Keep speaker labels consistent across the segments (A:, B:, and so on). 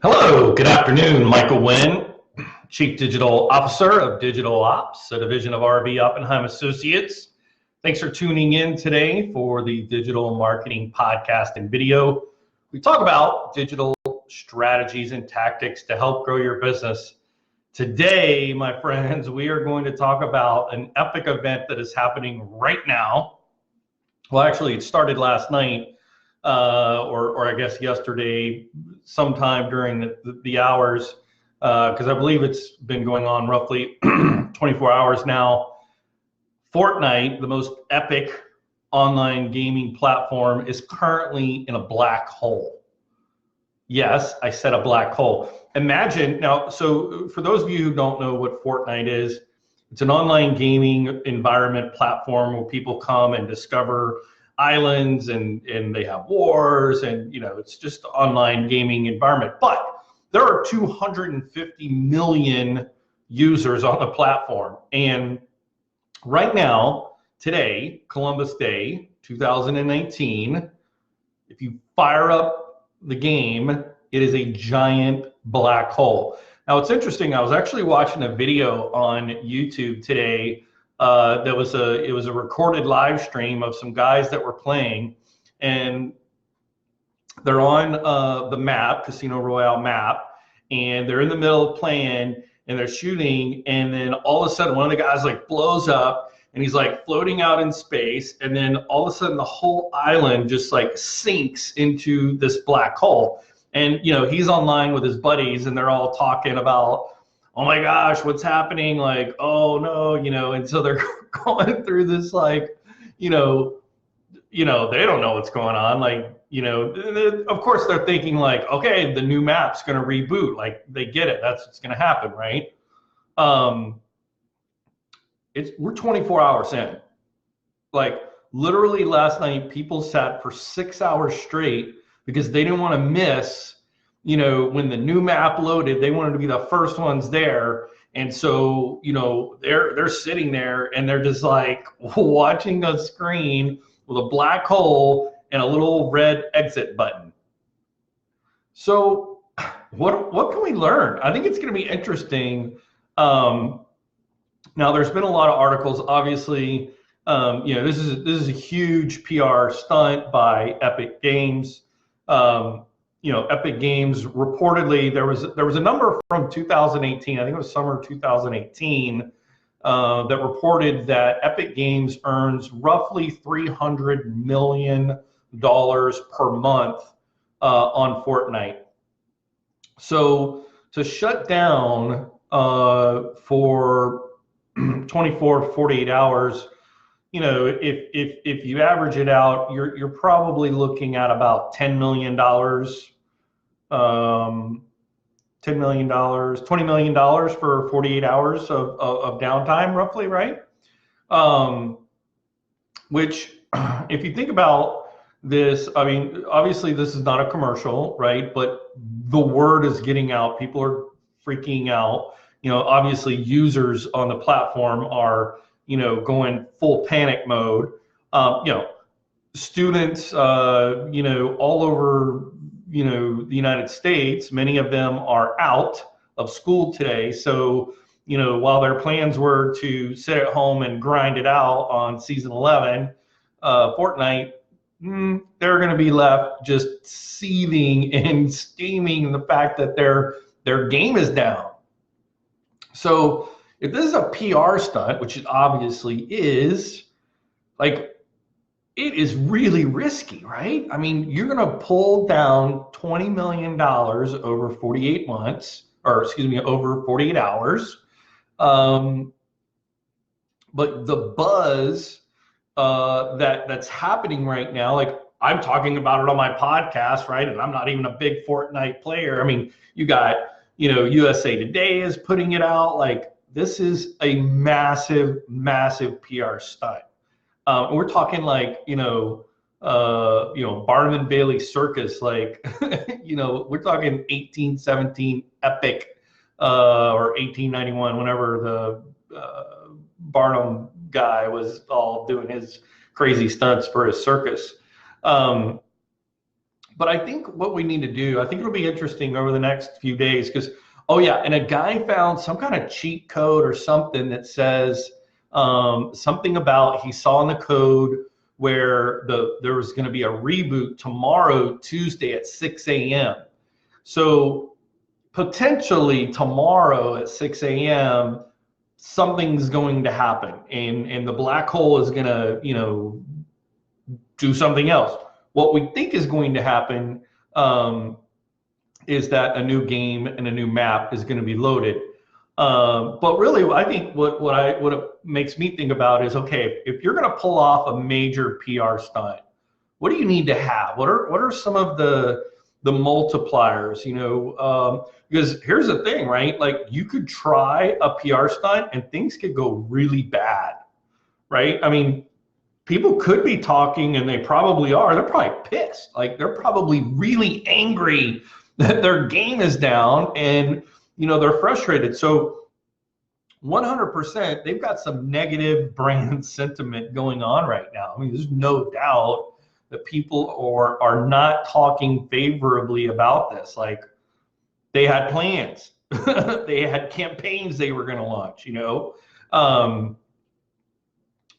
A: Hello, good afternoon. Michael Wynn, Chief Digital Officer of Digital Ops, a division of RB Oppenheim Associates. Thanks for tuning in today for the Digital Marketing Podcast and video. We talk about digital strategies and tactics to help grow your business. Today, my friends, we are going to talk about an epic event that is happening right now. Well, actually, it started last night. Or I guess yesterday, sometime during the hours, because I believe it's been going on roughly 24 hours now. Fortnite, the most epic online gaming platform, is currently in a black hole. Yes, I said a black hole. Imagine now, so for those of you who don't know what Fortnite is, it's an online gaming environment platform where people come and discover islands and they have wars, and it's just an online gaming environment. But there are 250 million users on the platform, and right now, today, Columbus Day 2019, if you fire up the game, it is a giant black hole. Now it's interesting, I was actually watching a video on YouTube today. It was a recorded live stream of some guys that were playing, and they're on the map, Casino Royale map, and they're in the middle of playing and they're shooting, and then all of a sudden one of the guys like blows up and he's like floating out in space, and then all of a sudden the whole island just like sinks into this black hole. And he's online with his buddies and they're all talking about, oh my gosh, what's happening? Like, oh no, and so they're going through this, like, they don't know what's going on. Like, of course they're thinking like, okay, the new map's going to reboot. Like, they get it. That's what's going to happen, right? We're 24 hours in. Like, literally last night, people sat for 6 hours straight because they didn't want to miss, when the new map loaded. They wanted to be the first ones there. And so, they're sitting there and they're just like watching a screen with a black hole and a little red exit button. So what can we learn? I think it's going to be interesting. Now there's been a lot of articles, obviously. This is a huge PR stunt by Epic Games. Epic Games reportedly, there was a number from 2018, I think it was summer 2018, that reported that Epic Games earns roughly $300 million per month on Fortnite. So to shut down for 24, 48 hours, if you average it out, you're probably looking at about $10 million. $10 million, $20 million for 48 hours of downtime, roughly, right? Which, if you think about this, I mean, obviously this is not a commercial, right? But the word is getting out. People are freaking out. Obviously users on the platform are, going full panic mode. Students, all over, the United States, many of them are out of school today. So, while their plans were to sit at home and grind it out on season 11, Fortnite, they're going to be left just seething and steaming the fact that their game is down. So if this is a PR stunt, which it obviously is, like, it is really risky, right? I mean, you're going to pull down $20 million over 48 months, or excuse me, over 48 hours. But the buzz that's happening right now, like, I'm talking about it on my podcast, right? And I'm not even a big Fortnite player. I mean, you got, USA Today is putting it out. Like, this is a massive, massive PR stunt. We're talking like, Barnum and Bailey Circus, like, we're talking 1817 epic, or 1891, whenever the Barnum guy was all doing his crazy stunts for his circus. But I think what we need to do, I think it'll be interesting over the next few days because, oh yeah, and a guy found some kind of cheat code or something that says something about he saw in the code where there was going to be a reboot tomorrow, Tuesday at 6 a.m. So potentially tomorrow at 6 a.m., something's going to happen and the black hole is going to, do something else. What we think is going to happen is that a new game and a new map is going to be loaded. But really, I think what it makes me think about is, okay, if you're going to pull off a major PR stunt, what do you need to have? What are some of the multipliers? Because here's the thing, right? Like you could try a PR stunt and things could go really bad, right? I mean, people could be talking, and they probably are. They're probably pissed. Like they're probably really angry that their game is down, and they're frustrated. So 100%, they've got some negative brand sentiment going on right now. I mean, there's no doubt that people are not talking favorably about this. Like they had plans, they had campaigns they were going to launch.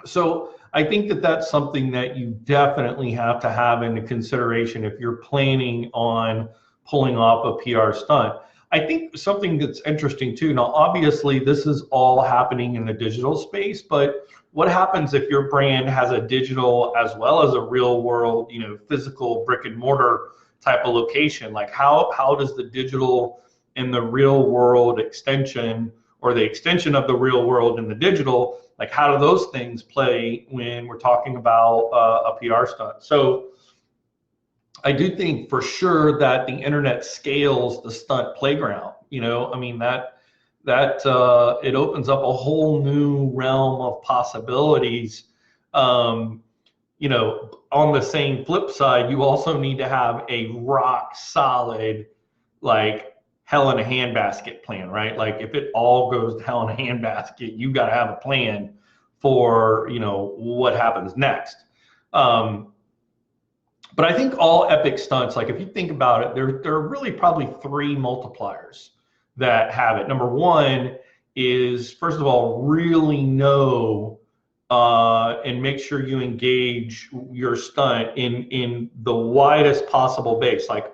A: So I think that that's something that you definitely have to have into consideration if you're planning on pulling off a PR stunt. I think something that's interesting too, now obviously this is all happening in the digital space, but what happens if your brand has a digital as well as a real world, physical brick and mortar type of location? Like how does the digital and the real world extension, or the extension of the real world and the digital, like how do those things play when we're talking about a PR stunt? So I do think for sure that the internet scales the stunt playground. I mean that it opens up a whole new realm of possibilities. On the same flip side, you also need to have a rock solid, like hell in a handbasket plan, right? Like if it all goes to hell in a handbasket, you got to have a plan for, what happens next. But I think all epic stunts, like if you think about it, there are really probably three multipliers that have it. Number one is, first of all, really know and make sure you engage your stunt in the widest possible base. Like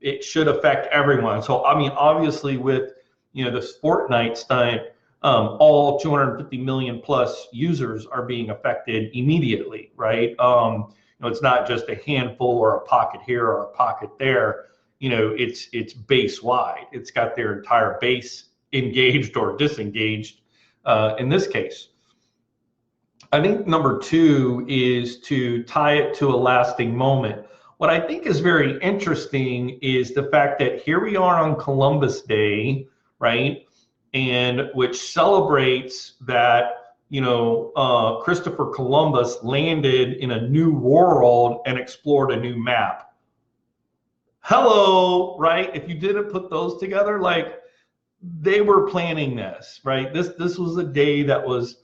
A: it should affect everyone. So, I mean, obviously with, this Fortnite stunt, all 250 million plus users are being affected immediately, right? It's not just a handful or a pocket here or a pocket there. It's base wide. It's got their entire base engaged or disengaged in this case. I think number two is to tie it to a lasting moment. What I think is very interesting is the fact that here we are on Columbus Day, right? And which celebrates that, Christopher Columbus landed in a new world and explored a new map. Hello, right? If you didn't put those together, like they were planning this, right? This was a day that was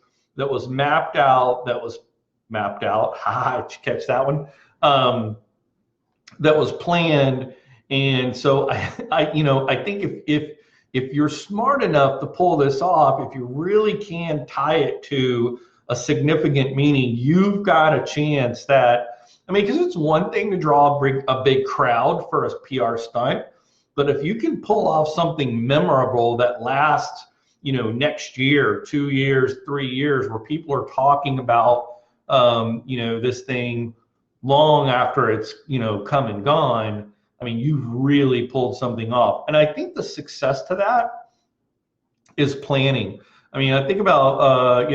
A: mapped out, Ha, did you catch that one? That was planned. And so I think if you're smart enough to pull this off, if you really can tie it to a significant meaning, you've got a chance that, because it's one thing to draw a big crowd for a PR stunt, but if you can pull off something memorable that lasts, next year, 2 years, 3 years, where people are talking about, this thing long after it's, come and gone, you've really pulled something off. And I think the success to that is planning. I think about,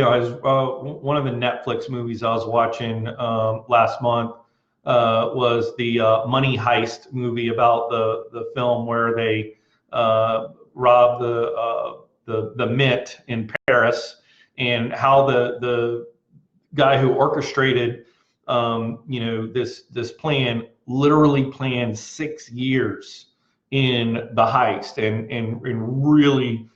A: one of the Netflix movies I was watching last month was the Money Heist movie about the film where they rob the Mint in Paris, and how the guy who orchestrated this plan literally planned 6 years in the heist and really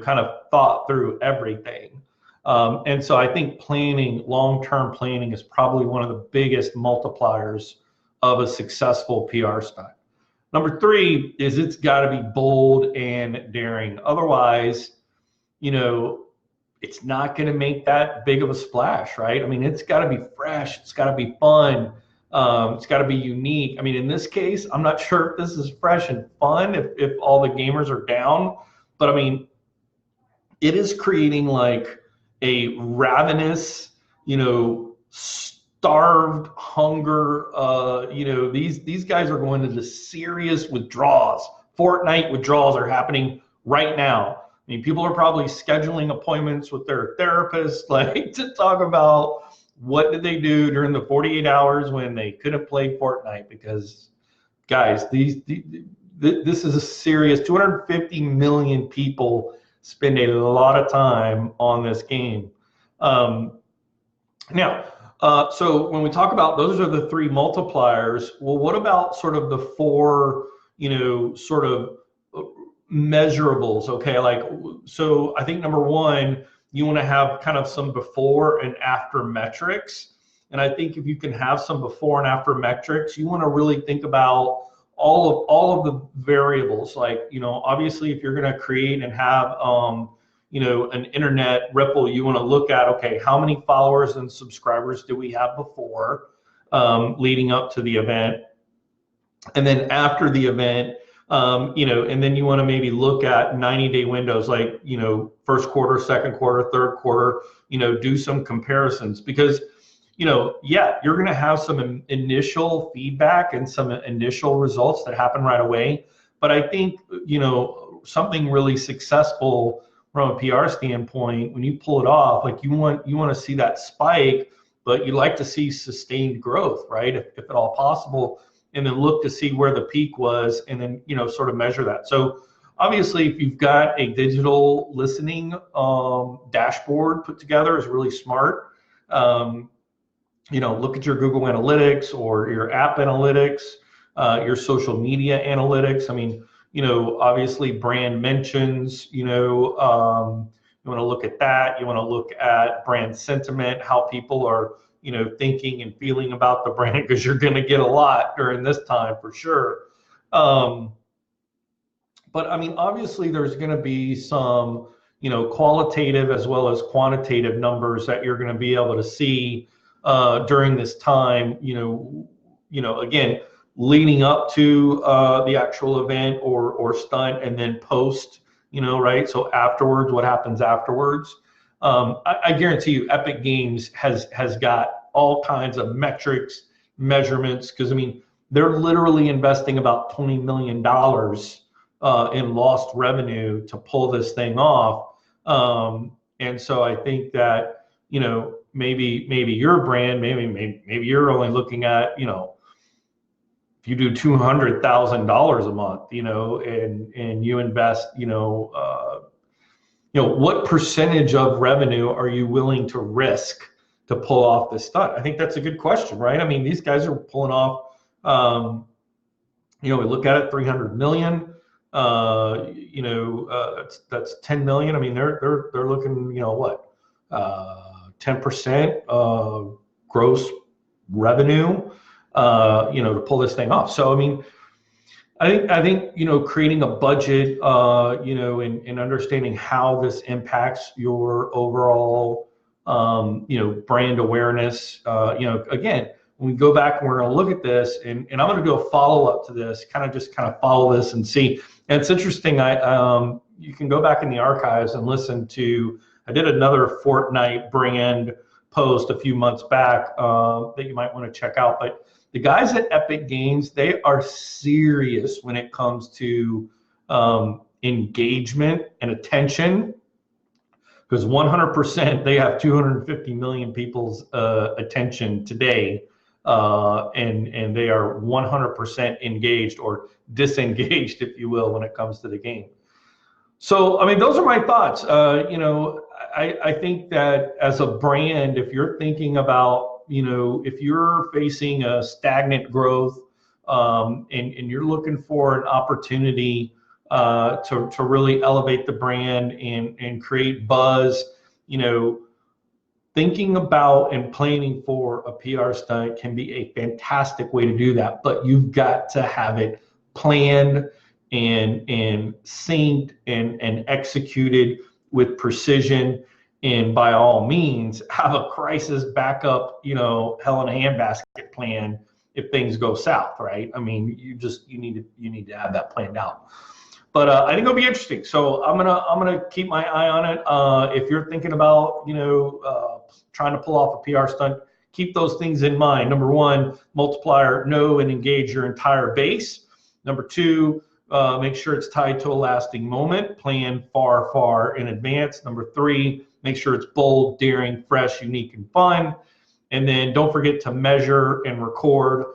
A: kind of thought through everything. And so I think planning, long-term planning, is probably one of the biggest multipliers of a successful PR stunt. Number three is it's got to be bold and daring. Otherwise, you know, it's not going to make that big of a splash, right? I mean, it's got to be fresh. It's got to be fun. It's got to be unique. I mean, in this case, I'm not sure if this is fresh and fun if all the gamers are down, but I mean, it is creating like a ravenous, you know, starved hunger. You know, these guys are going into serious withdrawals. Fortnite withdrawals are happening right now. I mean, people are probably scheduling appointments with their therapist, like to talk about what did they do during the 48 hours when they couldn't play Fortnite, because guys, this is a serious 250 million people spend a lot of time on this game. Now, so when we talk about those are the three multipliers, well, what about sort of the four, you know, sort of measurables? Okay, like, so I think number one, you want to have kind of some before and after metrics. And I think if you can have some before and after metrics, you want to really think about all of the variables. Like, you know, obviously if you're going to create and have you know, an internet ripple, you want to look at, okay, how many followers and subscribers do we have before leading up to the event, and then after the event, you know, and then you want to maybe look at 90-day windows, like, you know, first quarter, second quarter, third quarter, you know, do some comparisons, because, you know, yeah, you're going to have some initial feedback and some initial results that happen right away. But I think, you know, something really successful from a PR standpoint, when you pull it off, like you want to see that spike, but you like to see sustained growth, right? If at all possible, and then look to see where the peak was, and then, you know, sort of measure that. So obviously, if you've got a digital listening dashboard put together, is really smart. You know, look at your Google Analytics or your app analytics, your social media analytics. I mean, you know, obviously brand mentions, you know, you want to look at that. You want to look at brand sentiment, how people are, you know, thinking and feeling about the brand, because you're going to get a lot during this time for sure. But I mean, obviously there's going to be some, you know, qualitative as well as quantitative numbers that you're going to be able to see during this time, you know, again, leading up to the actual event or stunt, and then post, you know, right? So afterwards, what happens afterwards? I guarantee you Epic Games has got all kinds of metrics, measurements, because I mean, they're literally investing about $20 million in lost revenue to pull this thing off. And so I think that, you know, maybe your brand, maybe you're only looking at, you know, if you do $200,000 a month, you know, and you invest, you know, what percentage of revenue are you willing to risk to pull off this stunt? I think that's a good question, right? I mean, these guys are pulling off, you know, we look at it, 300 million, you know, that's 10 million. I mean, they're looking, you know, what, 10% gross revenue, you know, to pull this thing off. So, I mean, I think, you know, creating a budget, you know, and understanding how this impacts your overall, you know, brand awareness, you know, again, when we go back and we're going to look at this, and I'm going to do a follow up to this, kind of follow this and see. And it's interesting. You can go back in the archives and listen to, I did another Fortnite brand post a few months back that you might want to check out. But the guys at Epic Games, they are serious when it comes to engagement and attention, because 100% they have 250 million people's attention today, and they are 100% engaged or disengaged, if you will, when it comes to the game. So, I mean, those are my thoughts. You know, I think that as a brand, if you're thinking about, you know, if you're facing a stagnant growth and you're looking for an opportunity to really elevate the brand and create buzz, you know, thinking about and planning for a PR stunt can be a fantastic way to do that, but you've got to have it planned and synced and executed with precision. And by all means, have a crisis backup, hell in a handbasket plan if things go south, right? I mean, you need to have that planned out. But I think it'll be interesting. So I'm gonna keep my eye on it. If you're thinking about trying to pull off a PR stunt, keep those things in mind. Number one, multiplier, know and engage your entire base. Number two, make sure it's tied to a lasting moment. Plan far in advance. Number three, make sure it's bold, daring, fresh, unique, and fun. And then don't forget to measure and record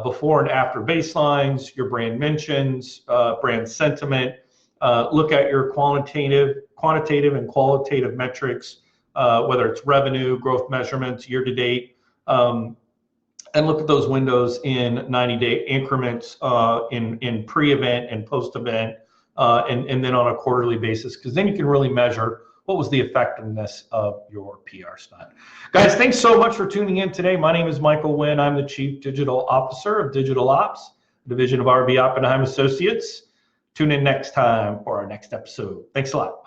A: before and after baselines, your brand mentions, brand sentiment. Look at your quantitative and qualitative metrics, whether it's revenue, growth measurements, year to date, and look at those windows in 90-day increments in pre-event and post-event, and then on a quarterly basis, because then you can really measure what was the effectiveness of your PR stunt. Guys, thanks so much for tuning in today. My name is Michael Wynn. I'm the Chief Digital Officer of Digital Ops, division of RB Oppenheim Associates. Tune in next time for our next episode. Thanks a lot.